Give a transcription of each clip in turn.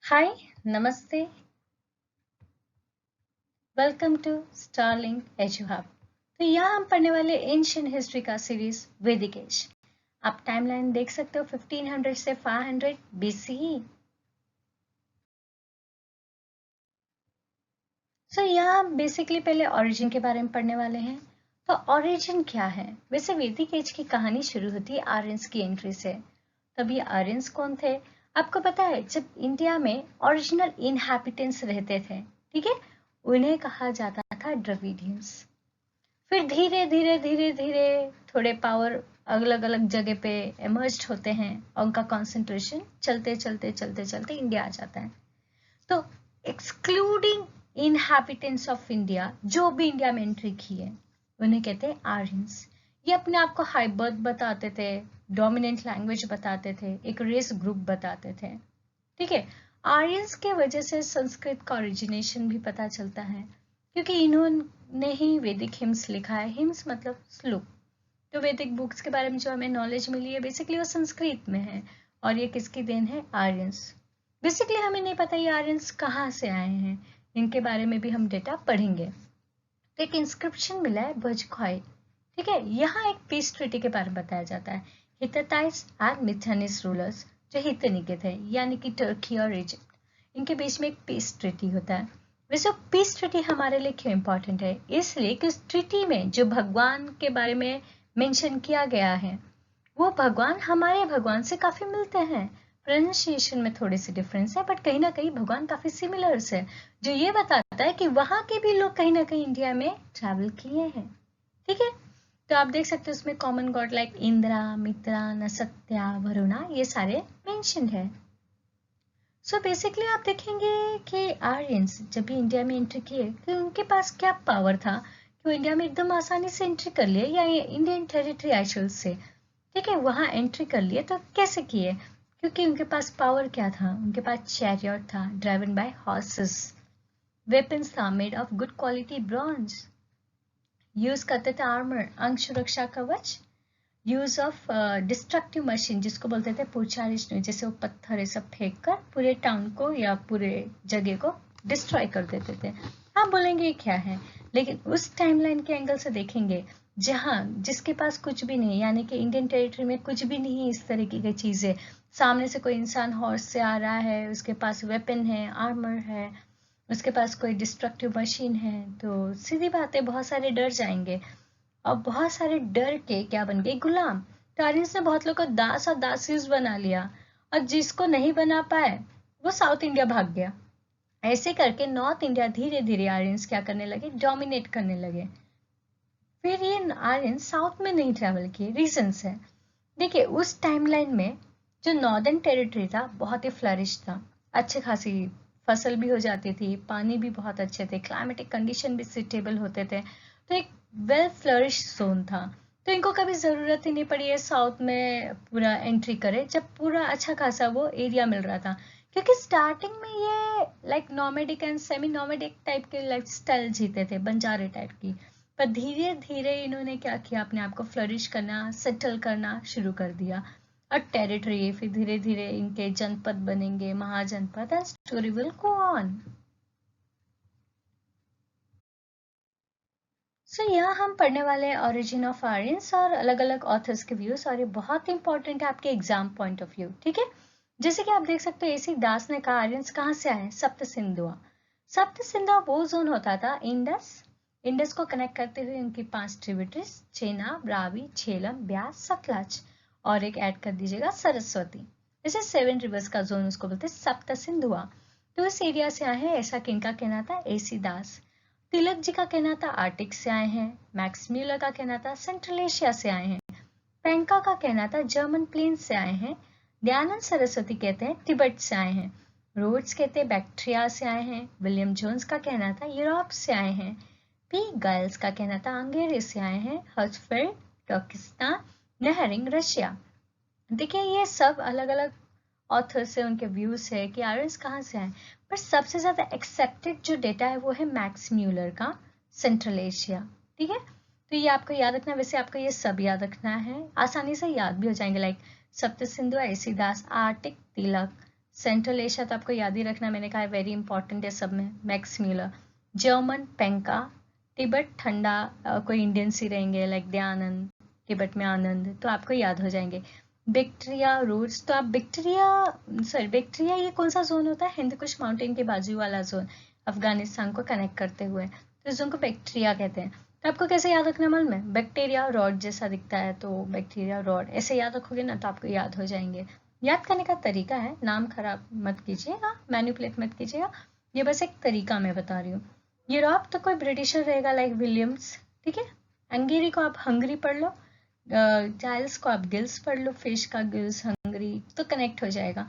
हाय, नमस्ते, welcome to Starlink एजुहब। तो यहाँ हम पढ़ने वाले एंशियंट हिस्ट्री का सीरीज वैदिक एज। आप टाइमलाइन देख सकते हो 1500 से 500 BCE। सो यहाँ हम बेसिकली पहले ओरिजिन के बारे में पढ़ने वाले हैं। तो ओरिजिन क्या है? वैसे वैदिक एज की कहानी शुरू होती है आर्यंस की एंट्री से। तब ये आर्यंस कौन थे? आपको पता है, जब इंडिया में ओरिजिनल इनहैबिटेंट्स रहते थे, ठीक है, उन्हें कहा जाता था द्रविडियंस। फिर धीरे धीरे धीरे धीरे थोड़े पावर अलग अलग जगह पे एमर्ज होते हैं और उनका कंसंट्रेशन चलते चलते चलते चलते इंडिया आ जाता है। तो एक्सक्लूडिंग इनहैबिटेंट्स ऑफ इंडिया, जो भी इंडिया में एंट्री की है, उन्हें कहते हैं आर्यंस। ये अपने आप को हाइबर्ड बताते थे, डोमिनेंट लैंग्वेज बताते थे, एक रेस ग्रुप बताते थे, ठीक है। आर्यंस के वजह से संस्कृत का ओरिजिनेशन भी पता चलता है, क्योंकि इन्होंने ही वैदिक हिम्स लिखा है। हिम्स मतलब श्लोक। तो वैदिक बुक्स के बारे में जो हमें नॉलेज मिली है बेसिकली वो संस्कृत में है, और ये किसकी देन है? आर्यंस। बेसिकली हमें नहीं पता ये आर्यंस कहाँ से आए हैं, इनके बारे में भी हम डेटा पढ़ेंगे। तो एक इंस्क्रिप्शन मिला है भजखोई, ठीक है। यहाँ एक पीस ट्रीटी के बारे में बताया जाता है। हित्ताइट्स एंड मिथानिस रूलर्स, जो हित्तनी के थे, यानी कि टर्की और इजिप्ट, इनके बीच में एक पीस ट्रीटी होता है। वैसे पीस ट्रीटी हमारे लिए क्यों इंपॉर्टेंट है? इसलिए कि उस ट्रीटी में जो भगवान के बारे में मेंशन किया गया है, वो भगवान हमारे भगवान से काफी मिलते हैं। प्रोनाउंसिएशन में थोड़ी सी डिफरेंस है, बट कहीं ना कहीं भगवान काफी सिमिलर्स है, जो ये बताता है कि वहां के भी लोग कहीं ना कहीं इंडिया में ट्रैवल किए हैं, ठीक है। तो आप देख सकते हो उसमें कॉमन गॉड लाइक इंद्रा, मित्रा, नसत्या, वरुणा, ये सारे मेंशन्ड है। सो बेसिकली आप देखेंगे कि आर्यंस जब भी इंडिया में एंट्री किए, कि उनके पास क्या पावर था कि वो इंडिया में एकदम आसानी से एंट्री कर लिए, या इंडियन टेरिटरी आइशल से, ठीक है, वहां एंट्री कर लिए। तो कैसे किए? क्योंकि उनके पास पावर क्या था? उनके पास चैरियट था ड्राइवन बाय हॉर्सेस, वेपन्स था made of good quality bronze, use करते थे आर्मर, अंग सुरक्षा कवच, यूज ऑफ डिस्ट्रक्टिव मशीन, जिसको बोलते थे पूछारिश, जैसे वो पत्थर ये सब फेंक कर पूरे टाउन को या पूरे जगह को डिस्ट्रॉय कर देते थे। आप बोलेंगे क्या है, लेकिन उस टाइमलाइन के एंगल से देखेंगे, जहां जिसके पास कुछ भी नहीं, यानी कि इंडियन टेरिटरी में कुछ भी नहीं इस तरीके की चीजें, सामने से कोई इंसान हॉर्स से आ रहा है, उसके पास वेपन है, आर्मर है, उसके पास कोई डिस्ट्रक्टिव मशीन है, तो सीधी बात है बहुत सारे डर जाएंगे, और बहुत सारे डर के क्या बन गए? गुलाम। तो आर्यंस ने बहुत लोग को दास और दासीज बना लिया, और जिसको नहीं बना पाए वो साउथ इंडिया भाग गया। ऐसे करके नॉर्थ इंडिया धीरे धीरे आर्यंस क्या करने लगे? डोमिनेट करने लगे। फिर ये आर्यंस साउथ में नहीं ट्रेवल किए, रीजंस है। देखिए उस टाइमलाइन में जो नॉर्दर्न टेरिटरी था बहुत ही फ्लरिश था, अच्छे खासी फसल भी हो जाती थी, पानी भी बहुत अच्छे थे, क्लाइमेटिक कंडीशन भी सुटेबल होते थे, तो एक वेल फ्लरिश जोन था। तो इनको कभी जरूरत ही नहीं पड़ी है साउथ में पूरा एंट्री करे, जब पूरा अच्छा खासा वो एरिया मिल रहा था, क्योंकि स्टार्टिंग में ये like nomadic and semi nomadic type के लाइफ स्टाइल जीते थे, बंजारे टाइप की। पर धीरे धीरे इन्होंने क्या किया, अपने आप को फ्लरिश करना, सेटल करना शुरू कर दिया, और टेरिटरी, फिर धीरे धीरे इनके जनपद बनेंगे, mahajanapada, and story will go on. So यहाँ हम पढ़ने वाले हैं ओरिजिन ऑफ आर्यंस और अलग अलग ऑथर्स के व्यूज, और ये बहुत इंपॉर्टेंट है आपके एग्जाम पॉइंट ऑफ व्यू, ठीक है। जैसे कि आप देख सकते हो एसी दास ने कहा आर्यंस कहाँ से आए? सप्त सिंधुआ। सप्त सिंधुआ वो जोन होता था इंडस, इंडस को कनेक्ट करते हुए उनकी 5 ट्रिब्यूटरीज, चेनाब, रावी, झेलम, ब्यास, सतलज, और एक ऐड कर दीजिएगा सरस्वती। जैसे 7 रिवर्स का जोन, उसको बोलते हैं सप्त सिंधुआ। तो इस एरिया से आए हैं, ऐसा किनका कहना था? एसी दास। तिलक जी का कहना था आर्टिक से आए हैं, मैक्स म्यूलर का कहना था सेंट्रल एशिया से आए हैं, पेंका का कहना था जर्मन प्लेन से आए हैं, दयानंद सरस्वती कहते हैं तिब्बत से आए हैं, रोड्स कहते हैं बैक्ट्रिया से आए हैं, विलियम जोन्स का कहना था यूरोप से आए हैं, पी गाइल्स का कहना था हंगेरी से आए हैं, हर्ट्सफील्ड टर्किस्तान, नेहरिंग रशिया। देखिए ये सब अलग अलग ऑथर से उनके व्यूज है कि आर्यंस कहाँ से आए, पर सबसे ज्यादा एक्सेप्टेड जो डेटा है वो है मैक्स म्यूलर का, सेंट्रल एशिया, ठीक है। तो ये आपको याद रखना है, वैसे आपको ये सब याद रखना है, आसानी से याद भी हो जाएंगे, लाइक सप्त सिंधु, एसी दास, आर्टिक, तिलक, सेंट्रल एशिया तो आपको याद ही रखना, मैंने कहा है वेरी इंपॉर्टेंट है सब में, मैक्स म्यूलर। जर्मन पेंका। तिब्बत ठंडा, कोई इंडियन सी रहेंगे लाइक दयानंद, तिब्बत में आनंद, तो आपको याद हो जाएंगे। बैक्टीरिया रूट्स, तो आप बैक्टीरिया ये कौन सा जोन होता है, हिंदकुश माउंटेन के बाजू वाला जोन, अफगानिस्तान को कनेक्ट करते हुए, तो इस जोन को बैक्टीरिया कहते हैं। तो आपको कैसे याद रखना मालूम है, बैक्टीरिया रॉड जैसा दिखता है तो बैक्टीरिया रॉड, ऐसे याद रखोगे ना तो आपको याद हो जाएंगे। याद करने का तरीका है, नाम खराब मत कीजिएगा, मैनिपुलेट मत कीजिएगा, ये बस एक तरीका मैं बता रही हूँ। यूरोप तो कोई ब्रिटिशर रहेगा लाइक विलियम्स, ठीक है। हंगेरी को आप हंगरी पढ़ लो, जाइल्स को आप गिल्स पढ़ लो, फिश का गिल्स, हंगरी, तो कनेक्ट हो जाएगा।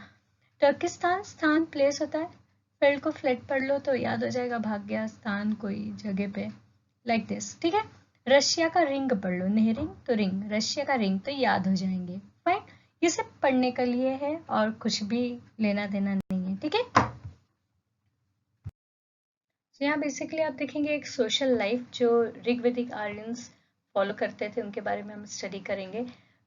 टर्किस्तान स्थान प्लेस होता है, फील्ड को फ्लैट पढ़ लो तो याद हो जाएगा, भाग्य स्थान कोई जगह पे, लाइक दिस, ठीक है। रशिया का रिंग पढ़ लो, नेहरिंग तो रिंग, रशिया का रिंग, तो याद हो जाएंगे। फाइन, ये सब पढ़ने के लिए है और कुछ भी लेना देना नहीं है, ठीक है। तो यहाँ बेसिकली आप देखेंगे एक सोशल लाइफ जो ऋग्वेदिक आर्यंस फॉलो करते थे उनके बारे में हम स्टडी करेंगे।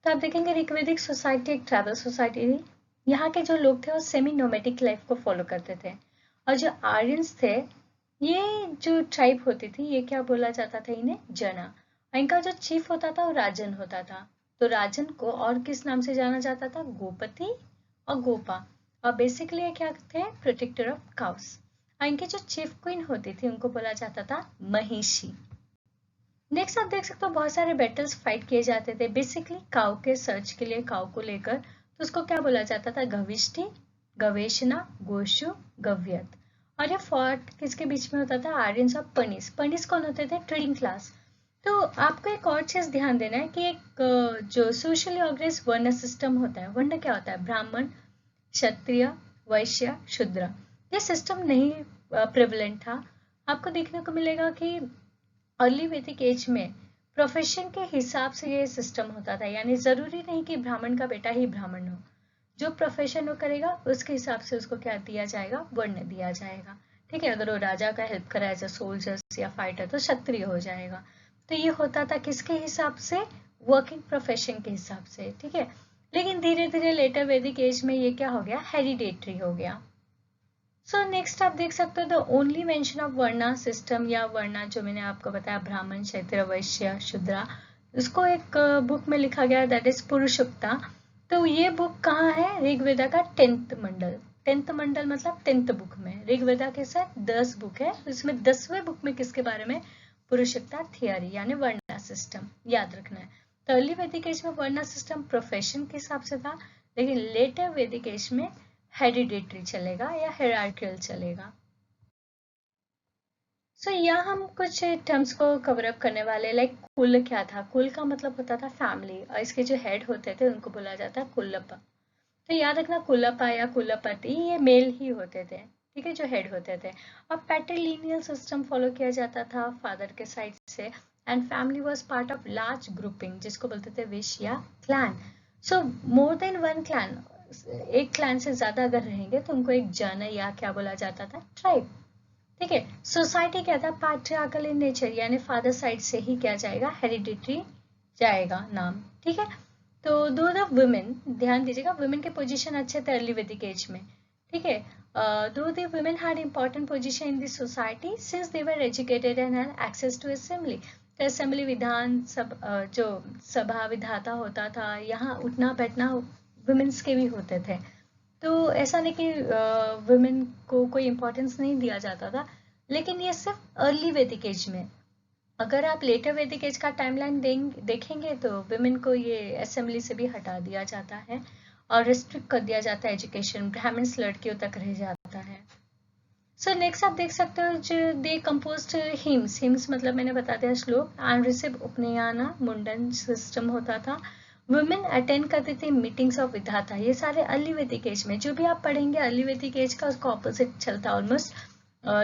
तो आप देखेंगे ऋग्वेदिक सोसाइटी एक ट्रैवल सोसाइटी थी। यहाँ के जो लोग थे वो सेमी नोमेटिक लाइफ को फॉलो करते थे, और जो आर्यंस थे, ये जो ट्राइब होती थी, ये क्या बोला जाता था इन्हें, जना। इनका जो चीफ होता था वो राजन होता था। तो राजन को और किस नाम से जाना जाता था, गोपति और गोपा। और बेसिकली ये क्या थे, प्रोटेक्टर ऑफ काउस। इनकी जो चीफ क्वीन होती थी उनको बोला जाता था महिषी। नेक्स्ट आप देख सकते हो बहुत सारे बैटल्स फाइट किए जाते थे बेसिकली काउ के सर्च के लिए, काउ को लेकर, तो उसको क्या बोला जाता था, गविष्टि, गवेशना, गोशु, गव्यत। और ये फॉर्ट किसके बीच में होता था, आर्यंस और पनिस। पनिस कौन होते थे, ट्रेडिंग क्लास। तो आपको एक और चीज ध्यान देना है कि एक जो सोशली ऑर्गेनाइज्ड वर्ण सिस्टम होता है, वर्ण क्या होता है, ब्राह्मण, क्षत्रिय, वैश्य, शूद्र, ये सिस्टम नहीं प्रेवलेंट था। आपको देखने को मिलेगा कि अर्ली वैदिक एज में प्रोफेशन के हिसाब से ये सिस्टम होता था, यानी जरूरी नहीं कि ब्राह्मण का बेटा ही ब्राह्मण हो, जो प्रोफेशन वो करेगा उसके हिसाब से उसको क्या दिया जाएगा, वर्ण दिया जाएगा, ठीक है। अगर वो राजा का हेल्प करा एज अ सोल्जर्स या फाइटर तो क्षत्रिय हो जाएगा। तो ये होता था किसके हिसाब से, वर्किंग प्रोफेशन के हिसाब से, ठीक है। लेकिन धीरे धीरे लेटर वैदिक एज में ये क्या हो गया, हेरिडेटरी हो गया। सो नेक्स्ट आप देख सकते हो the only mention of varna system, या वर्णा जो मैंने आपको बताया, ब्राह्मण, क्षत्रिय, वैश्य, शूद्रा, उसको एक बुक में लिखा गया, दैट इज पुरुषोक्ता। तो ये बुक कहाँ है, ऋग्वेदा का 10th मंडल। 10th मंडल मतलब 10th बुक में, ऋग्वेदा के साथ 10 बुक है, इसमें 10वें बुक में किसके बारे में, पुरुषोक्ता थियरी, यानी वर्णा सिस्टम, याद रखना है। तो अर्ली वैदिक एज में वर्णा सिस्टम प्रोफेशन के हिसाब से था, लेकिन लेटर वैदिक एज में हेरिडेटरी चलेगा या हेरार्कियल चलेगा। सो यहाँ हम कुछ टर्म्स को कवर अप करने वाले, लाइक कुल क्या था, कुल का मतलब होता था फैमिली, और इसके जो हेड होते थे उनको बोला जाता कुलप्पा। तो याद रखना कुलप्पा या कुलपति ये मेल ही होते थे, ठीक है, जो हेड होते थे। और पैट्रिलिनियल सिस्टम फॉलो किया जाता था फादर के साइड से, and family was part of large grouping जिसको बोलते थे विश या क्लैन। सो मोर देन वन क्लैन, एक क्लैन से ज्यादा अगर रहेंगे तो उनको एक जन या क्या बोला जाता था, ट्राइब, ठीक है। सोसाइटी क्या था, पैट्रियार्कल इन नेचर, यानी फादर साइड से ही क्या जाएगा, हेरिडिटरी जाएगा नाम, ठीक है। तो दो द वुमेन, ध्यान दीजिएगा, वुमेन के पोजीशन अच्छे थे अर्ली वैदिक एज में, ठीक है। दो the women had important position in this society since they were educated and had access to assembly. तो असेंबली विधान सब जो सभा विधाता होता था, यहाँ उठना बैठना वुमेन्स के भी होते थे। तो ऐसा नहीं कि वुमेन को कोई इम्पोर्टेंस नहीं दिया जाता था, लेकिन ये सिर्फ अर्ली वैदिक एज में। अगर आप लेटर वैदिक एज का टाइमलाइन देखेंगे तो वुमेन को ये असेंबली से भी हटा दिया जाता है और रिस्ट्रिक्ट कर दिया जाता है एजुकेशन, ब्राह्मण्स लड़कियों तक रह जाता है। सो नेक्स्ट आप देख सकते हो जो दे कंपोज्ड हिम्स, हिम्स मतलब मैंने बता दिया श्लोक, एंड रिसिव उपनयना, मुंडन सिस्टम होता था। वुमेन अटेंड करती थी मीटिंग्स ऑफ विधाता, ये सारे अर्ली वैदिक एज में, जो भी आप पढ़ेंगे अर्ली वैदिक एज का उसका ऑपोजिट चलता ऑलमोस्ट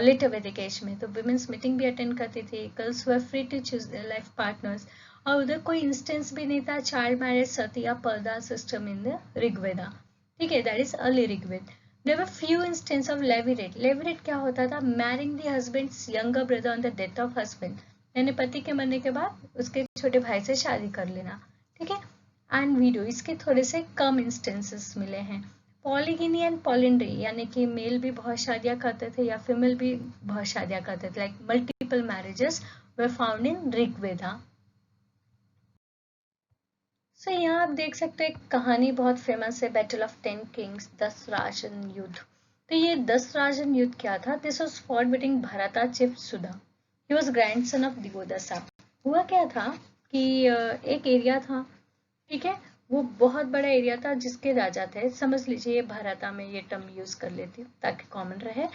लेटर वैदिक एज में। तो वुमेन्स मीटिंग भी अटेंड करती थी, girls were free to choose their life partners, और उधर कोई इंस्टेंस भी नहीं था चाइल्ड मैरिज, सती या पर्दा सिस्टम इन द ऋग्वेदा, ठीक है, that is early Rigveda. There were few instances of levirate. Levirate क्या होता था, marrying the husband's younger brother on the death of husband, यानी पति के मरने के बाद उसके छोटे भाई से शादी कर लेना, ठीक है। एंड विडो, इसके थोड़े से कम इंस्टेंसेस मिले हैं। पॉलीगिनी एंड पॉलिंड्री यानी कि मेल भी बहुत शादियां करते थे या फीमेल भी बहुत शादियां करते थे, like multiple marriages were found in Rigveda. So यहाँ आप देख सकते हैं एक कहानी बहुत फेमस है, बैटल ऑफ 10 किंग्स, 10 राजन युद्ध। तो ये 10 राजन युद्ध क्या था? This was fought between Bharata chief Sudas, he was grandson of Divodasa. हुआ क्या था कि एक एरिया था, ठीक है, वो बहुत बड़ा एरिया था जिसके राजा थे, समझ लीजिए ये भारता में ये टर्म यूज कर लेती हूँ ताकि कॉमन रहे।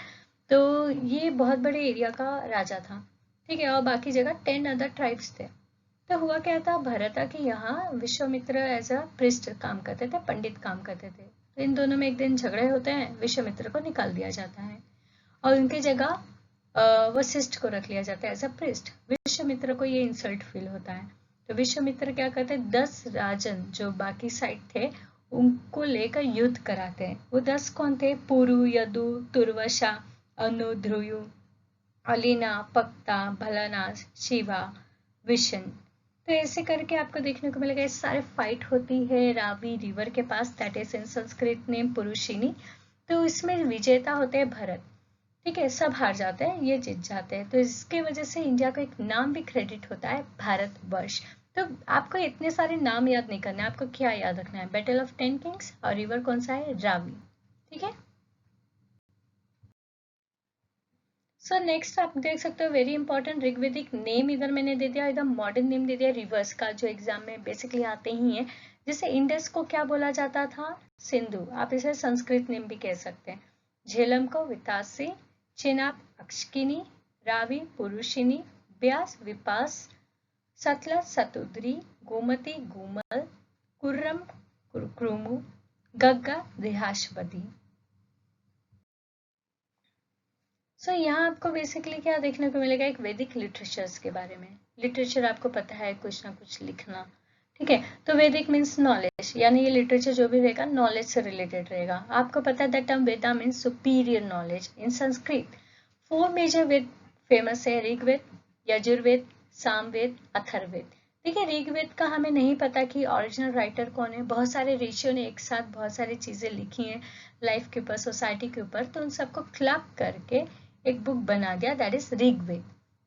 तो ये बहुत बड़े एरिया का राजा था, ठीक है, और बाकी जगह 10 अदर ट्राइब्स थे। तो हुआ क्या था, भरता के यहाँ विश्वामित्र एज अ प्रिस्ट काम करते थे, पंडित काम करते थे। तो इन दोनों में एक दिन झगड़े होते हैं, विश्वामित्र को निकाल दिया जाता है और उनकी जगह वशिष्ठ को रख लिया जाता है एज अ प्रिस्ट। विश्वामित्र को ये इंसल्ट फील होता है, तो विश्वामित्र क्या करते हैं, 10 राजन जो बाकी साइड थे उनको लेकर युद्ध कराते हैं। वो 10 कौन थे? पुरु, यदु, तुर्वशा, अनु, ध्रुयु, अलीना, पक्ता, भलानास, शिवा, विशन। तो ऐसे करके आपको देखने को मिलेगा, ये सारे फाइट होती है रावी रिवर के पास, that is in Sanskrit name Parushni. तो इसमें विजेता होते हैं भरत, ठीक है, सब हार जाते हैं, ये जीत जाते हैं। तो इसके वजह से इंडिया को एक नाम भी क्रेडिट होता है, भारतवर्ष। तो आपको इतने सारे नाम याद नहीं करना है, आपको क्या याद रखना है, बैटल ऑफ 10 किंग्स और रिवर कौन सा है, रावी, ठीक है। सो नेक्स्ट आप देख सकते हो वेरी इंपॉर्टेंट ऋग्वेदिक नेम इधर मैंने दे दिया, इधर मॉडर्न नेम दे दिया रिवर्स का, जो एग्जाम में बेसिकली आते ही है। जैसे इंडस को क्या बोला जाता था, सिंधु, आप इसे संस्कृत नेम भी कह सकते हैं। झेलम को वितासी, चिनाब अक्षकिनी, रावी पुरुषिनी, ब्यास विपास, सतलज सतुद्री, गोमती गुमल, कुर्रम कुरुक्रमु, गग्गा देहाशवदी। सो यहाँ आपको बेसिकली क्या देखने को मिलेगा, एक वैदिक लिटरेचर्स के बारे में। लिटरेचर आपको पता है कुछ ना कुछ लिखना, ठीक है। तो वैदिक मीन्स नॉलेज, यानी ये लिटरेचर जो भी रहेगा नॉलेज से रिलेटेड रहेगा। आपको पता है that term Veda means superior knowledge. In Sanskrit 4 major Veda famous है, ऋग्वेद, यजुर्वेद, सामवेद, अथर्ववेद। देखिए ऋग्वेद का हमें नहीं पता कि ओरिजिनल राइटर कौन है, बहुत सारे ऋषियों ने एक साथ बहुत सारी चीजें लिखी हैं लाइफ के ऊपर, सोसाइटी के ऊपर, तो उन सबको क्लब करके एक बुक बना दिया, दैट इज ऋग्वेद,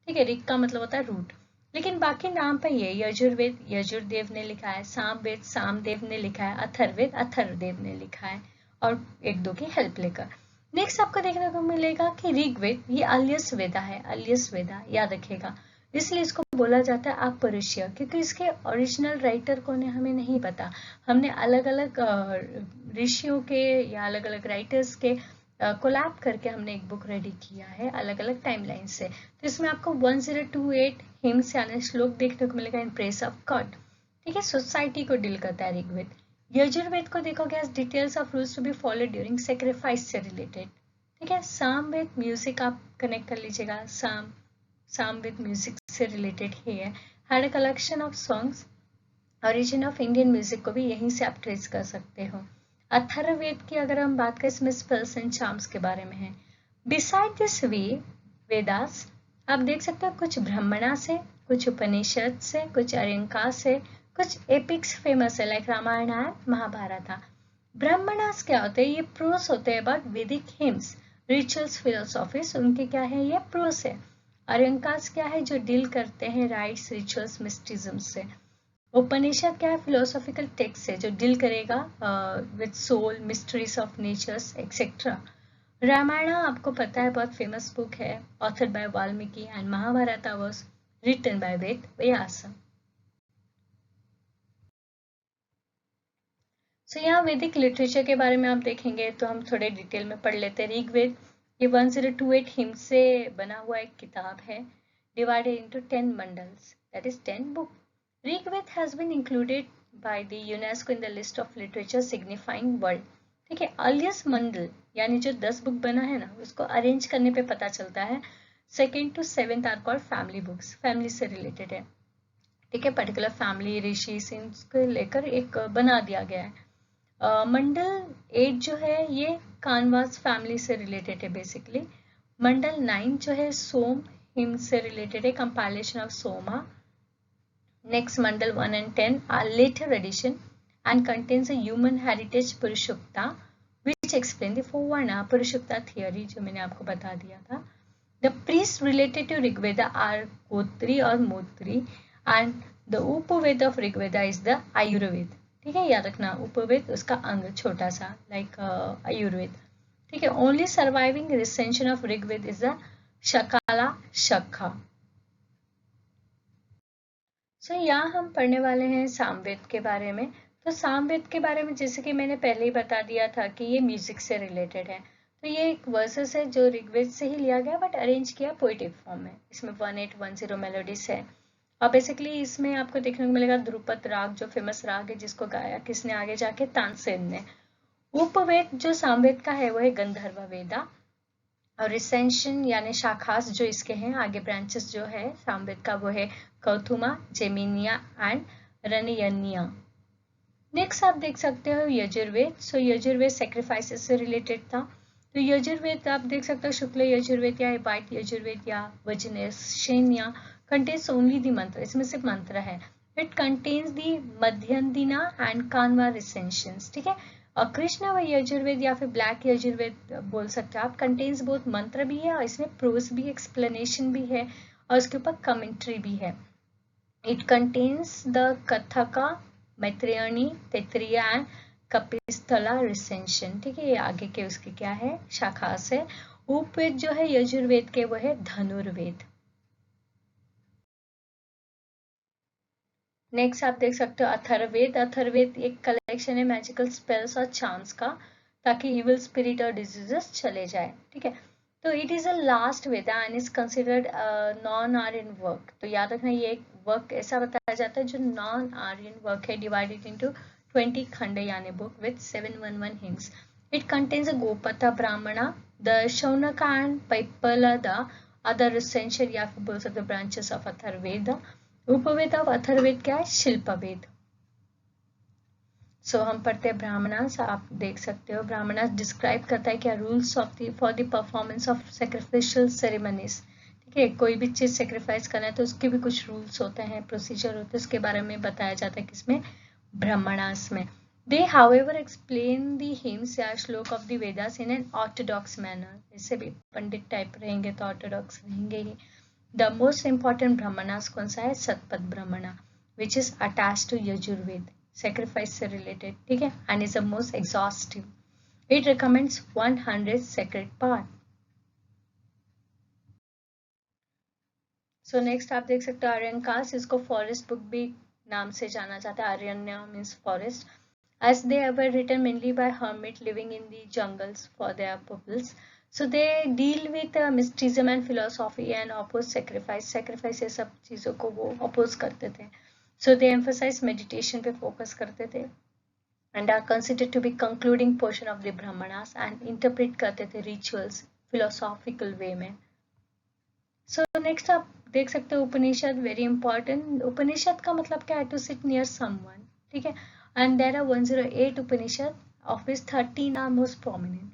ठीक है। ऋग का मतलब होता है रूट, लेकिन बाकी नाम पर ये यजुर्वेद यजुर्देव ने लिखा है, सामवेद सामदेव ने लिखा है, अथर्ववेद अथर्वदेव ने लिखा है, और एक दो की हेल्प लेकर। नेक्स्ट आपको देखने को मिलेगा कि ऋग्वेद ये अलियस वेदा है, अलियस वेदा याद रखेगा, इसलिए इसको बोला जाता है अपरुष्य, क्योंकि इसके ओरिजिनल राइटर कौन है हमें नहीं पता। हमने अलग अलग ऋषियों के या अलग अलग राइटर्स के कोलैब करके हमने एक बुक रेडी किया है अलग अलग टाइमलाइन से। तो इसमें आपको 1028 हिम्स यानी श्लोक देखने को मिलेगा इन प्रेस ऑफ गॉड, ठीक है। सोसाइटी को डील करता है ऋग्वेद। यजुर्वेद को देखोगे as details of rules to be follow during sacrifice से रिलेटेड, ठीक है। सामवेद म्यूजिक आप कनेक्ट कर लीजिएगा, सामवेद म्यूजिक से रिलेटेड ही है। Had a collection of songs, origin of Indian music को भी यहीं से आप ट्रेस कर सकते हो। अथर्ववेद की अगर हम बात करें, इसमें स्पेल्स एंड चार्म्स के बारे में है। बिसाइड दिस वेदास आप देख सकते हो कुछ ब्राह्मणा से, कुछ उपनिषद से, कुछ अरंका से, कुछ एपिक्स फेमस है लाइक रामायण एंड महाभारत। ब्राह्मणास क्या होते हैं, ये प्रोस होते हैं अबाउट वैदिक हिम्स, रिचुअल्स, फिलोसॉफीज, उनके क्या है, ये प्रोस है। अरंकास क्या है, जो डील करते हैं राइट्स, रिचुअल्स, मिस्टिज्म से। उपनिषद क्या है, फिलोसॉफिकल टेक्स्ट है जो डील करेगा with soul, mysteries of natures etcetera. Ramayana आपको पता है बहुत फेमस बुक है, authored by Valmiki, and Mahabharata was written by Ved Vyas. So यहाँ वैदिक लिटरेचर के बारे में आप देखेंगे तो हम थोड़े डिटेल में पढ़ लेते हैं। ऋग्वेद ये 1028 हिम से बना हुआ एक किताब है, डिवाइडेड इनटू 10 मंडल्स, that is 10 book. Rigveda has been included by the UNESCO in the list of literature signifying world, ठीक है। अर्लिएस्ट मंडल यानी जो 10 बुक बना है ना, उसको अरेंज करने पे पता चलता है। 2nd to 7th are called family books, फैमिली से रिलेटेड है, ठीक है। पर्टिकुलर फैमिली ऋषि को लेकर एक बना दिया गया है। मंडल 8 जो है ये कानवास फैमिली से रिलेटेड है बेसिकली। मंडल 9 जो है सोम हिम से रिलेटेड है, कंपाइलेशन ऑफ सोमा। नेक्स्ट मंडल 1 and 10 are later edition and contains a human heritage Purushotta, which explain the four varna Purushokta theory जो मैंने आपको बता दिया था. The priests related to Rigveda are Kotri और Motri and the Upaveda of Rigveda is the Ayurved. ठीक है, याद रखना उपवेद उसका अंग छोटा सा like आयुर्वेद. ठीक है, only surviving recension of Rigved is the Shakala Shakha. So यहाँ हम पढ़ने वाले हैं सामवेद के बारे में. तो सामवेद के बारे में जैसे कि मैंने पहले ही बता दिया था कि ये म्यूजिक से रिलेटेड है. तो ये एक वर्सेस है जो ऋग्वेद से ही लिया गया बट अरेंज किया पोएटिक फॉर्म में. इसमें 1810 मेलोडीज है और बेसिकली इसमें आपको देखने को मिलेगा ध्रुपद राग जो फेमस राग है जिसको गाया किसने आगे जाके तानसेन ने. उपवेद जो सामवेद का है वो है गंधर्व वेदा और रिसेंशन यानी शाखास जो इसके हैं आगे ब्रांचेस जो है सामवेद का वो है कौथुमा, जेमिनिया एंड रनयनिया. नेक्स्ट आप देख सकते हो यजुर्वेद. सो यजुर्वेद सेक्रीफाइसेस से रिलेटेड था. तो यजुर्वेद आप देख सकते हो शुक्ल यजुर्वेद या वाइट यजुर्वेद या वज्रसेन कंटेन्स ओनली दी मंत्र. इसमें सिर्फ मंत्र है. It contains the Madhyandina and Kanva recensions. ठीक है, और कृष्ण व यजुर्वेद या फिर ब्लैक यजुर्वेद बोल सकते हो आप. कंटेन्स बहुत मंत्र भी है और इसमें प्रोज भी एक्सप्लेनेशन भी है और उसके ऊपर कमेंट्री भी है. It contains the Kathaka, Maitrayani, Taittiriya and Kapisthala recension. ठीक है, ये आगे के उसके क्या है शाखा से. उपवेद जो है यजुर्वेद के वो है धनुर्वेद. नेक्स्ट आप देख सकते हो अथर्ववेद. अथर्ववेद एक कलेक्शन है मैजिकल स्पेल्स और चार्म्स का ताकि इविल स्पिरिट और डिजीजेस चले जाए. ठीक है, तो it is a last Veda and is considered non Aryan work. तो याद रखना ये एक वर्क ऐसा बताया जाता है जो नॉन आर्यन वर्क है डिवाइडेड इनटू 20 खंड यानी book with 711 hymns. It contains a Gopatha Brahmana, the Shaunaka and Paippala the other recension या फिर बोल सकते branches of Atharvaveda. Upaveda of Atharvaveda क्या है शिल्पवेद. सो हम पढ़ते हैं ब्राह्मणास. आप देख सकते हो ब्राह्मणास डिस्क्राइब करता है क्या rules of the for the performance of sacrificial ceremonies. ठीक है, कोई भी चीज सेक्रीफाइस करना है तो उसके भी कुछ रूल्स होते हैं, प्रोसीजर होते हैं, उसके बारे में बताया जाता है किसमें ब्राह्मणास में. They however explain the hymns या श्लोक of the Vedas in an orthodox manner. इससे भी पंडित टाइप रहेंगे तो orthodox रहेंगे ही. The most important brahmanas कौन सा है सतपथ ब्राह्मणा which is attached to Yajurveda sacrifice से related. ठीक है, and is the most exhaustive. It recommends 100 sacred part. So next आप देख सकते हो आर्यनकास. इसको फॉरेस्ट बुक भी नाम से जाना जाता है. आर्यन्य means forest as they were written mainly by hermit living in the jungles for their purpose. So they deal with mysticism and philosophy and oppose sacrifice. Sacrifice ये सब चीजों को वो oppose करते थे. So they emphasize meditation पे focus करते थे and are considered to be concluding portion of the brahmanas and interpret करते थे rituals philosophical way में. So next आप देख सकते हो उपनिषद. very important. उपनिषद का मतलब क्या है to sit near someone. ठीक है, and there are 108 Upanishad of which 13 are most prominent.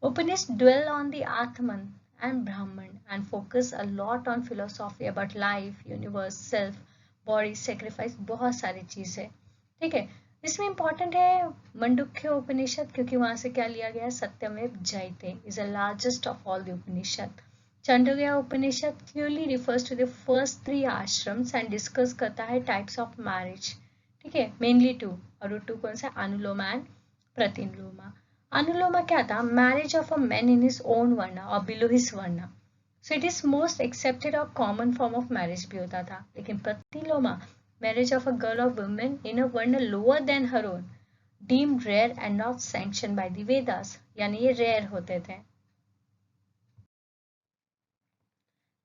Upanishads dwell on the Atman and Brahman and focus a lot on philosophy about life, universe, self, body, sacrifice. बहुत सारी चीज है. ठीक है, इसमें important है मंडुक्य उपनिषद क्योंकि वहां से क्या लिया गया है सत्यमेव जयते is the largest of all the Upanishad. चांडोग्या Upanishad clearly refers to the first 3 ashrams and discuss करता है types of marriage. ठीक है, मेनली 2 और 2 कौन सा अनुलोमा एंड प्रतिलोमा. अनुलोमा क्या था marriage of a man in his own varna और below his varna. So it is most accepted और कॉमन फॉर्म ऑफ मैरिज भी होता था. लेकिन Pratiloma marriage of a girl और women in a varna lower than her own deemed rare and not sanction by the Vedas. यानी ये rare होते थे.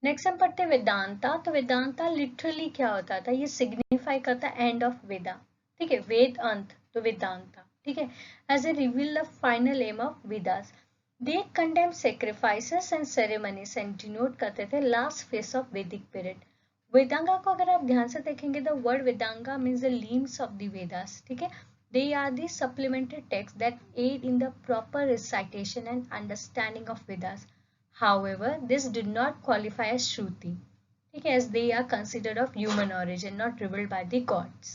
नेक्स्ट हम पढ़ते हैं वेदांता. तो वेदांता लिटरली क्या होता था ये सिग्निफाई करता है एंड ऑफ वेदा. ठीक है, वेद अंत तो वेदांता. ठीक है, as a reveal the final aim of Vedas. They condemn sacrifices and ceremonies and denote करते थे last phase of Vedic period. Vedanga को अगर आप ध्यान से देखेंगे the word Vedanga means the limbs of the Vedas. ठीक है, they are the supplementary text that aid in the proper recitation and understanding of Vedas. However, this did not qualify as Shruti. ठीक है, as they are considered of human origin, not revealed by the gods.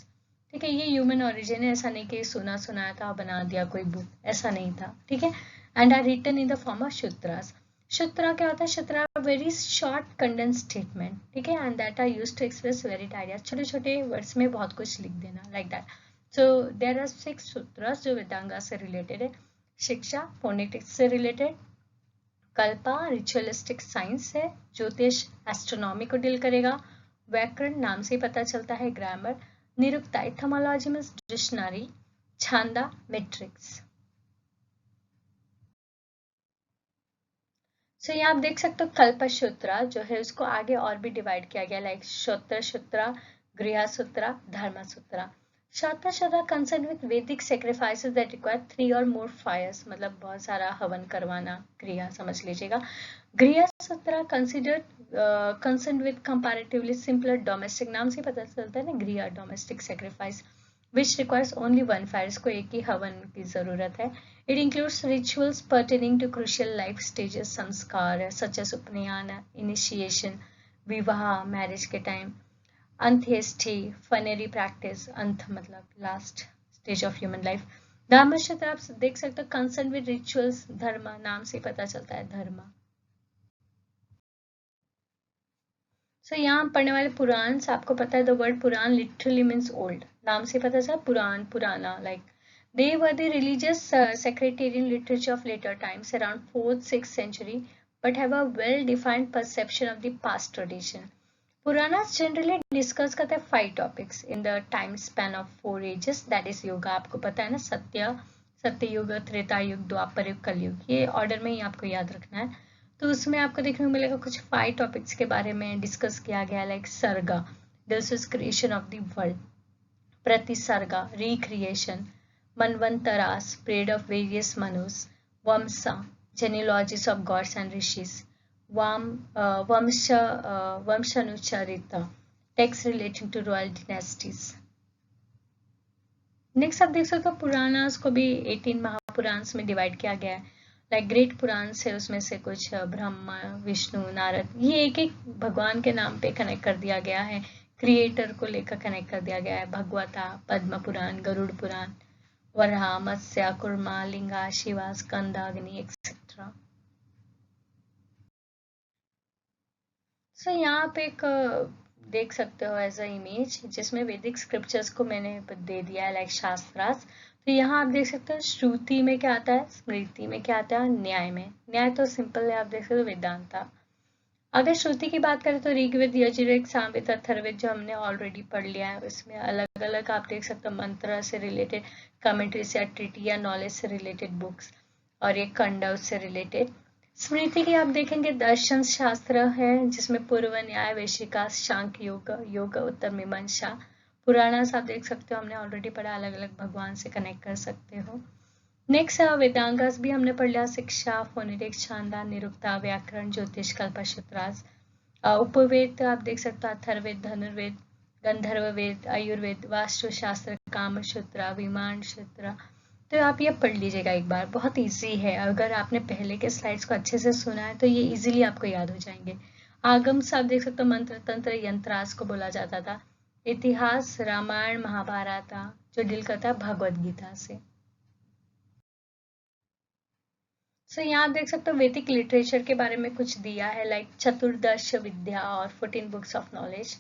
ठीक है, ये human origin है. ऐसा नहीं कि सुना सुनाया था बना दिया कोई बुक, ऐसा नहीं था. ठीक है, and are written in the form of sutras. सूत्रा क्या होता है? Sutra very short condense statement, ठीक है, and that are used to express varied ideas, छोटे छोटे वर्ड्स में बहुत कुछ लिख देना, like that. So there are 6 Sutras जो वेदांगा से रिलेटेड है. शिक्षा फोनेटिक्स से रिलेटेड, कल्पा रिचुअलिस्टिक साइंस है, ज्योतिष एस्ट्रोनॉमी को डील करेगा, व्याकरण नाम से पता चलता है ग्रामर, निरुक्ता एथमोलॉजी में डिक्शनरी, छांदा मेट्रिक्स. सो यहाँ आप देख सकते हो कल्पसूत्रा जो है उसको आगे और भी डिवाइड किया गया, लाइक श्रोत्र सूत्रा, गृह सूत्रा, धर्म सूत्रा. श्रोत्र सूत्रा कंसर्न विद वैदिक सैक्रिफाइसेस दैट रिक्वायर 3 और मोर फायर्स, मतलब बहुत सारा हवन करवाना, क्रिया समझ लीजिएगा. Griha Sutra concern with comparatively simpler domestic, नाम से पता चलता है ना, गृह domestic sacrifice which requires only one fire, इसको एक ही हवन की जरूरत है. It includes rituals pertaining to crucial life stages, संस्कार such as उपनयन, initiation, विवाह मैरिज के टाइम, अंत्येष्टि funerary practice, अंत मतलब last stage of human life. धर्म क्षेत्र आप देख सकते हो कंसर्न विद रिचुअल्स, धर्म नाम से पता चलता है धर्म. सो यहाँ पढ़ने वाले पुराण, आपको पता है the word Purana literally means old, नाम से पता चला पुराण पुराना, like they were the religious sectarian literature of later times around 4th 6th century but have a well defined perception of the past tradition. Puranas generally discuss करते हैं 5 topics in the time span of 4 ages, that is yoga, आपको पता है ना, सत्य युग, त्रेता युग, द्वापर युग, कलयुग, ये ऑर्डर में ही आपको याद रखना है. तो उसमें आपको देखने को मिलेगा कुछ 5 टॉपिक्स के बारे में डिस्कस किया गया, like Sarga, this is creation of the world, Pratisarga recreation, Manvantara spread of various Manus, Vamsha genealogies of gods and rishis, Vamshanucharita text relating to royal dynasties. Next आप देख सकते हो पुराणास को भी 18 महापुराण्स में डिवाइड किया गया है, लाइक ग्रेट पुराण्स है, उसमें से कुछ ब्रह्मा विष्णु नारद, ये एक एक भगवान के नाम पे कनेक्ट कर दिया गया है, क्रिएटर को लेकर कनेक्ट कर दिया गया है. भगवता, पद्म पुराण, गरुड़ पुराण, वराह, मत्स्य, कुर्मा, लिंगा, शिवा, स्कंद, अग्नि एक्सेट्रा. सो यहाँ पे एक देख सकते हो एज अ इमेज जिसमें वैदिक स्क्रिप्चर्स को मैंने दे दिया है, लाइक शास्त्रास. तो यहाँ आप देख सकते हो श्रुति में क्या आता है, स्मृति में क्या आता है, न्याय में. न्याय तो सिंपल है, आप देख सकते हो वेदांता. अगर श्रुति की बात करें तो ऋग्वेद, यजुर्वेद, सामवेद, अथर्ववेद जो हमने ऑलरेडी पढ़ लिया है, उसमें अलग अलग आप देख सकते हो मंत्र से रिलेटेड, कमेंट्रीज या ट्रिटी या नॉलेज से रिलेटेड बुक्स, और एक कंडव से रिलेटेड. स्मृति की आप देखेंगे दर्शन शास्त्र है जिसमें पूर्व न्याय, वैशिका, सांख्य योग, योग उत्तर मीमांसा. पुराणास आप देख सकते हो हमने ऑलरेडी पढ़ा, अलग अलग भगवान से कनेक्ट कर सकते हो. नेक्स्ट वेदांगास भी हमने पढ़ लिया, शिक्षा, फोनेटिक्स, छांदा, निरुक्ता, व्याकरण, ज्योतिष, कल्पसूत्रास. उपवेद आप देख सकते हो अथर्ववेद, धनुर्वेद, गंधर्व वेद, आयुर्वेद, वास्तुशास्त्र, कामसूत्र, विमान सूत्र. तो आप ये पढ़ लीजिएगा एक बार, बहुत इजी है, अगर आपने पहले के स्लाइड्स को अच्छे से सुना है तो ये इजीली आपको याद हो जाएंगे. आगम से आप देख सकते हो मंत्र तंत्र यंत्रास को बोला जाता था. इतिहास रामायण महाभारत जो डील करता है भगवद गीता से. सो यहाँ देख सकते हो वैदिक लिटरेचर के बारे में कुछ दिया है, लाइक चतुर्दश विद्या और 14 बुक्स ऑफ नॉलेज.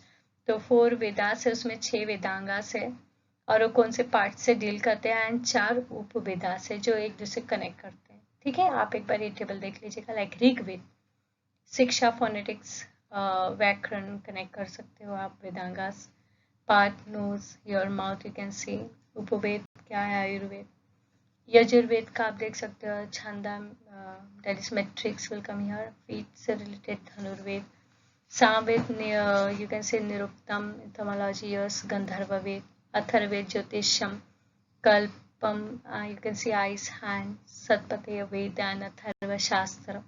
तो 4 वेदास है, उसमें 6 वेदांगास है और वो कौन से पार्ट से डील करते हैं, एंड 4 उपवेदास है जो एक दूसरे कनेक्ट करते हैं. ठीक है, आप एक बार ये टेबल देख लीजिएगा, लाइक ऋग्वेद शिक्षा, फोनेटिक्स, व्याकरण कनेक्ट कर सकते हो आप, Vedangas, part nose your mouth you can see. Upaveda क्या है, आयुर्वेद. यजुर्वेद का आप देख सकते हो Chhanda, that is matrix will come here, feet से related Dhanurveda. Samaveda you can say Niruktam, etymology, Gandharva Veda. Atharvaveda Jyotisham, Kalpam you can see ice hand, Satapatha Veda and Atharva Shastra.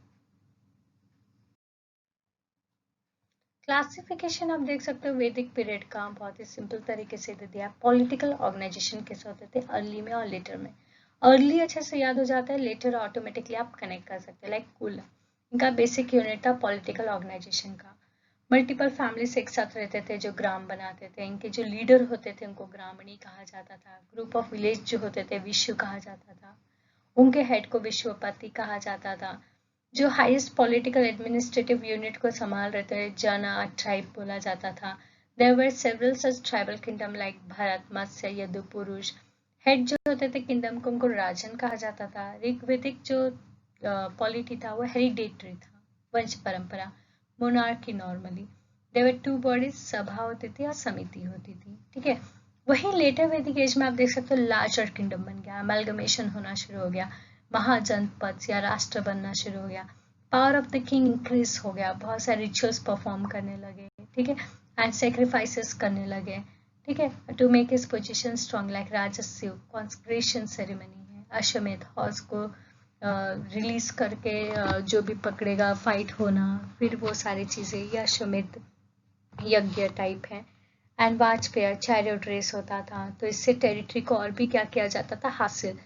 Classification आप देख सकते हो वैदिक पीरियड का बहुत ही सिंपल तरीके से दे दिया. पॉलिटिकल ऑर्गेनाइजेशन कैसे होते थे अर्ली में और लेटर में. अर्ली अच्छे से याद हो जाता है, लेटर ऑटोमेटिकली आप कनेक्ट कर सकते हैं, लाइक कुल इनका बेसिक यूनिट था पॉलिटिकल ऑर्गेनाइजेशन का. मल्टीपल फैमिलीज एक साथ रहते थे जो ग्राम बनाते थे, इनके जो लीडर होते थे उनको ग्रामणी कहा जाता था. ग्रुप ऑफ विलेज जो होते थे विश्व कहा जाता था. उनके हेड को विश्वपति कहा जाता था। जो हाईएस्ट पॉलिटिकल एडमिनिस्ट्रेटिव यूनिट को संभाल रहे थे जना ट्राइब बोला जाता था। There were several such tribal kingdom like Bharat, मत्स्य, यदु, पुरुष। हेड जो होते थे किंगडम को उनको राजन कहा जाता था। ऋग्वेदिक जो पॉलिटी था वो हेरिडेटरी था, वंश परंपरा, monarchy normally. There were two bodies, सभा होती थी और समिति होती थी, ठीक है। वहीं लेटर वैदिक एज में आप देख सकते हो लार्जर किंगडम बन गया, अमेलगमेशन होना शुरू हो गया, महाजनपद या राष्ट्र बनना शुरू हो गया, power of the king increase हो गया, बहुत सारे रिचुअल्स परफॉर्म करने लगे, ठीक है, एंड सेक्रीफाइसेस करने लगे, ठीक है, to make his position strong, like राजस्व, कॉन्सेक्रेशन सेरेमनी है, अश्वमेध, हॉर्स को रिलीज करके जो भी पकड़ेगा फाइट होना, फिर वो सारी चीजें, ये अश्वमेध यज्ञ टाइप है। एंड वाजपेयर चैरियट रेस होता था, तो इससे टेरिटरी को और भी क्या किया जाता था, हासिल।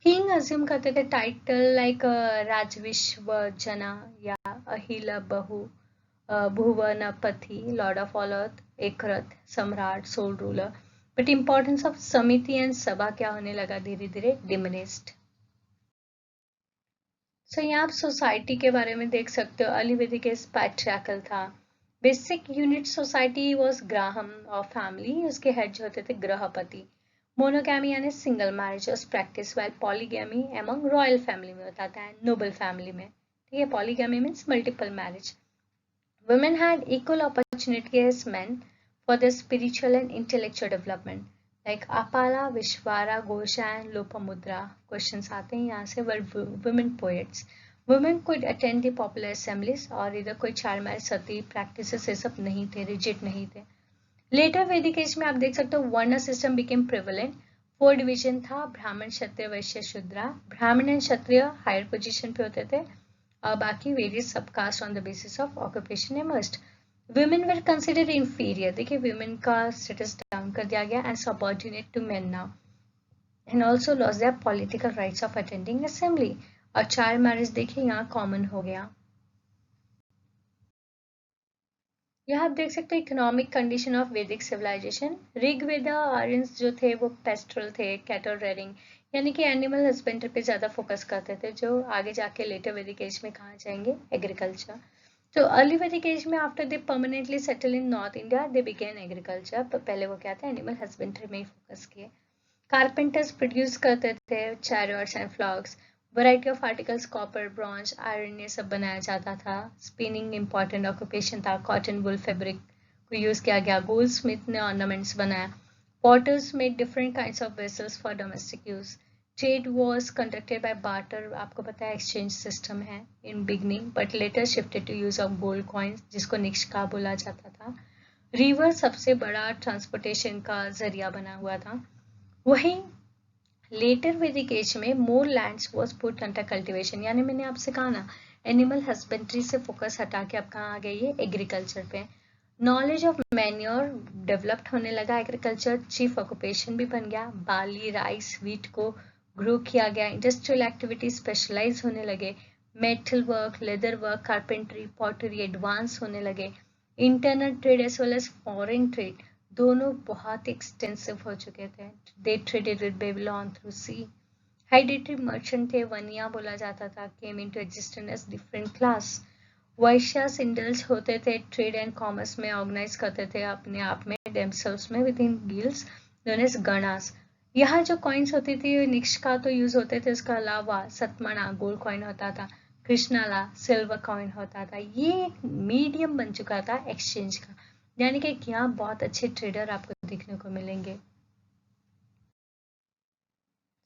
किंग अज्यूम करते थे टाइटल लाइक राजविश्व जना या अहिला बहु, भुवनपति, लॉर्ड ऑफ ऑल अर्थ, एकरथ, सम्राट, sole ruler. But importance of samiti and sabha क्या होने लगा, धीरे धीरे डिमिनिस्ड। सो यहाँ आप सोसाइटी के बारे में देख सकते हो, अर्ली वैदिक एज पैट्रियार्कल था। Basic unit society was Graham और फैमिली, उसके हेड जो होते थे गृहपति। मोनोगैमी यानी single marriage was practice, while polygamy among royal family में होता था, नोबल फैमिली में, ठीक है। Polygamy means multiple marriage. Women had equal opportunity as men for their spiritual and intellectual development. Like Apala, Vishwara, Gosha and Lopamudra. Questions आते हैं यहाँ से, were women poets. Women could attend the popular assemblies और इधर कोई child marriage, सती practices ये सब नहीं थे, rigid नहीं थे। Later Vedic age में आप देख सकते हो वर्ण system became prevalent. 4 division था, ब्राह्मण, क्षत्रिय, वैश्य, शूद्रा। ब्राह्मण एंड क्षत्रिय हायर पोजीशन पे होते थे, और बाकी various subcaste on the basis of occupation emerged. Women were considered inferior, देखिए वुमेन का स्टेटस डाउन कर दिया गया, and subordinate to men now, and also loss their political rights of attending assembly. और चाइल्ड मैरिज देखिए यहाँ common हो गया। यहाँ आप देख सकते हो इकोनॉमिक कंडीशन ऑफ वैदिक सिविलाइजेशन। ऋग्वेद आर्यंस जो थे वो पेस्टरल थे, कैटल रेयरिंग यानी कि एनिमल हस्बेंड्री पे ज्यादा फोकस करते थे, जो आगे जाके लेटर वैदिक एज में कहा जाएंगे एग्रीकल्चर। तो अर्ली वैदिक एज में after they permanently settle in north India they begin agriculture, पर पहले वो क्या था, एनिमल हस्बेंड्री में ही फोकस किए। कारपेंटर्स प्रोड्यूस करते थे chariots and ploughs, variety of articles, copper, bronze, iron, ये सब बनाया जाता था। स्पिनिंग इंपॉर्टेंट ऑक्यूपेशन था, कॉटन वुल फैब्रिक को यूज किया गया। गोल्ड स्मिथ ने ऑर्नामेंट्स बनाया। Potters made different kinds of vessels for domestic use. Trade was conducted by barter, आपको पता है एक्सचेंज सिस्टम है in beginning, but later shifted to use of gold coins, जिसको निष्का बोला जाता था। रिवर सबसे बड़ा ट्रांसपोर्टेशन का जरिया बना हुआ था। वहीं लेटर वैदिक एज में more lands was put under cultivation, यानी मैंने आपसे कहा ना एनिमल हस्बेंड्री से फोकस हटा के अब कहाँ आ गई है, एग्रीकल्चर पे। नॉलेज ऑफ मैन्योर डेवलप्ड होने लगा, एग्रीकल्चर चीफ ऑक्यूपेशन भी बन गया। बार्ली, राइस, व्हीट को ग्रो किया गया। इंडस्ट्रियल एक्टिविटी स्पेशलाइज होने लगे। Metal work, leather work, carpentry, pottery advance होने लगे। Internal trade as well as foreign trade दोनों बहुत एक्सटेंसिव हो चुके थे। They traded with Babylon through sea. Hereditary merchant थे, वनिया बोला जाता था, came into existence as different class. Vaishyas indulge होते थे, ट्रेड एंड कॉमर्स में ऑर्गेनाइज करते थे अपने आप में, देमसेल्व्स में within guilds known as Ganas. यहाँ जो कॉइन्स होती थी निष्का तो यूज होते थे, उसके अलावा सतमना गोल्ड कॉइन होता था, कृष्णाला सिल्वर कॉइन होता था। ये एक मीडियम बन चुका था एक्सचेंज का, यानी कि यहाँ बहुत अच्छे ट्रेडर आपको देखने को मिलेंगे।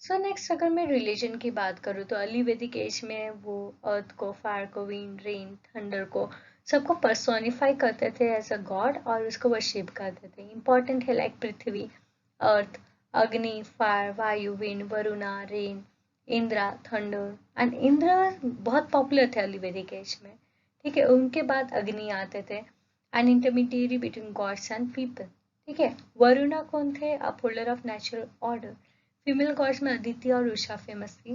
सो नेक्स्ट अगर मैं रिलीजन की बात करूँ तो अर्ली वैदिक एज में वो अर्थ को, फायर को, विंड, रेन, थंडर को सबको पर्सोनिफाई करते थे एज अ गॉड और उसको वर्शिप करते थे। इंपॉर्टेंट है लाइक पृथ्वी, अर्थ, अग्नि, फायर, वायु, wind, Varuna, rain, Indira, thunder. And Indra बहुत पॉपुलर थे अर्ली वैदिक एज में, ठीक है। उनके बाद अग्नि आते थे, an intermediary between gods and people, ठीक है। वरुणा कौन थे, upholder of natural order. Female gods में अदिति और उषा फेमस थी,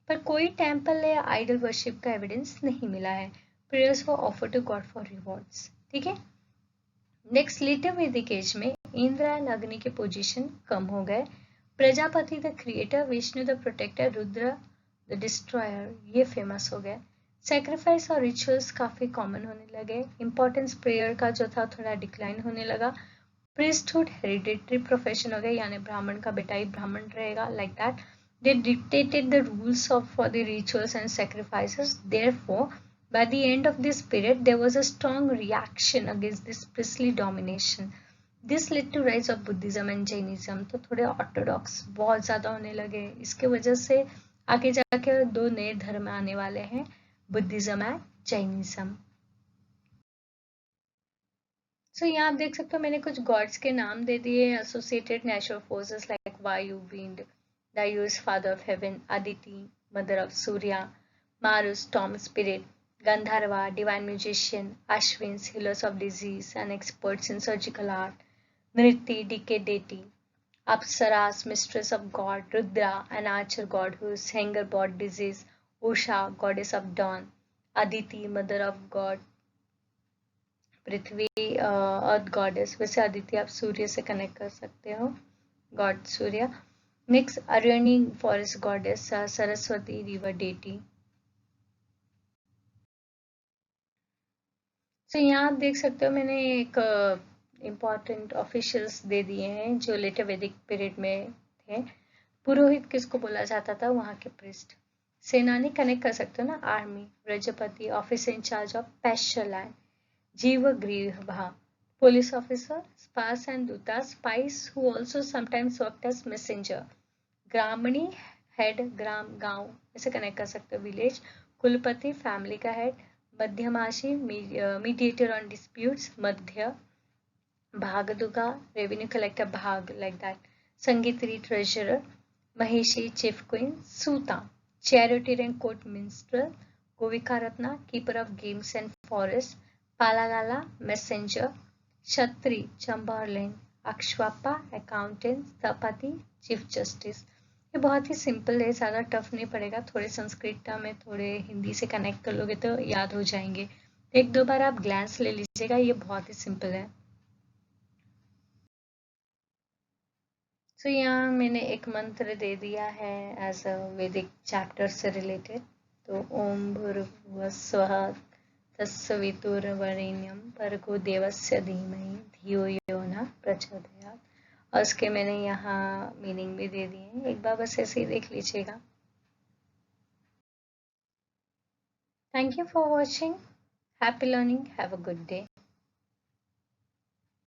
पर कोई टेम्पल या आइडल वर्शिप का एविडेंस नहीं मिला है। Prayers were offer to god for rewards, ठीक है। नेक्स्ट लेटर वैदिक एज में इंद्र एंड अग्नि के पोजीशन कम हो गए। Prajapati the creator, Vishnu the protector, Rudra the destroyer, ये फेमस हो गए। सेक्रीफाइस और रिचुअल्स काफी कॉमन होने लगे। इम्पोर्टेंस प्रेयर का जो था थोड़ा डिक्लाइन होने लगा। प्रीस्टहुड हेरिडेटरी प्रोफेशन हो गया, यानी ब्राह्मण का बेटा ही ब्राह्मण रहेगा, like that. They dictated the rules for the rituals and sacrifices. Therefore, by the end of this period, there was a strong reaction against this priestly domination. This led to rise of Buddhism and Jainism. तो थोड़े Orthodox बहुत ज़्यादा होने लगे। इसके वजह से आगे जाके दो नए धर्म आने वाले हैं, बुद्धिज्म एंड जैनिज्म। सो यहाँ आप देख सकते हो मैंने कुछ गॉड्स के नाम दे दिए, एसोसिएटेड नेचुरल फोर्सेस लाइक वायु, wind, Dayu is father of heaven, Aditi, mother of Surya, Maru, storm spirit, Gandharva, divine musician, Ashwins, healers of disease and experts in surgical art, Nritti, decay deity, Apsaras, mistress of God, Rudra, an archer god whose hanger brought disease, Usha, goddess of dawn, Aditi, mother of God, Prithvi earth goddess, वैसे आदित्य आप सूर्य से connect कर सकते हो, god Surya. Next Aranya forest goddess, Saraswati river deity. तो यहाँ आप देख सकते हो मैंने एक इम्पॉर्टेंट ऑफिशियल्स दे दिए हैं जो लेटर वैदिक पीरियड में थे। पुरोहित किसको बोला जाता था, वहाँ के प्रिस्ट। सेनानी कनेक्ट कर सकते हो ना, army, Vrajapati, officer in charge of pasture land, Jivagriva, police officer, spies and dutas, spies who also sometimes worked as messenger. Gramani, head, ग्राम, गांव, ऐसे कनेक्ट कर सकते हो, विलेज। कुलपति, फैमिली का head. Madhyamashi, mediator on disputes, मध्य। भागदुगा, रेवेन्यू कलेक्टर, भाग, like that. Sangrahitri, treasurer. Mahishi, chief queen. Suta, charioteer court minister. Govikartana, keeper of games and forest. Palagala, messenger. Kshatri, chamberlain. Akshavapa, accountant. Sthapati, chief justice. ये बहुत ही सिंपल है, ज़्यादा टफ नहीं पड़ेगा। थोड़े संस्कृत टर्म में थोड़े हिंदी से कनेक्ट कर लोगे तो याद हो जाएंगे। एक दो बार आप ग्लैंस ले लीजिएगा, ये बहुत ही सिंपल है। तो यहाँ मैंने एक मंत्र दे दिया है एज अ वैदिक चैप्टर से रिलेटेड। तो ओम भूर्भुवस्सुवः तत्सवितुर्वरेण्यं भर्गो देवस्य धीमहि धियो यो न प्रचोदयात्। और उसके मैंने यहाँ मीनिंग भी दे दिए हैं, एक बार बस ऐसे ही देख लीजिएगा। Thank you for watching, happy learning, have a good day.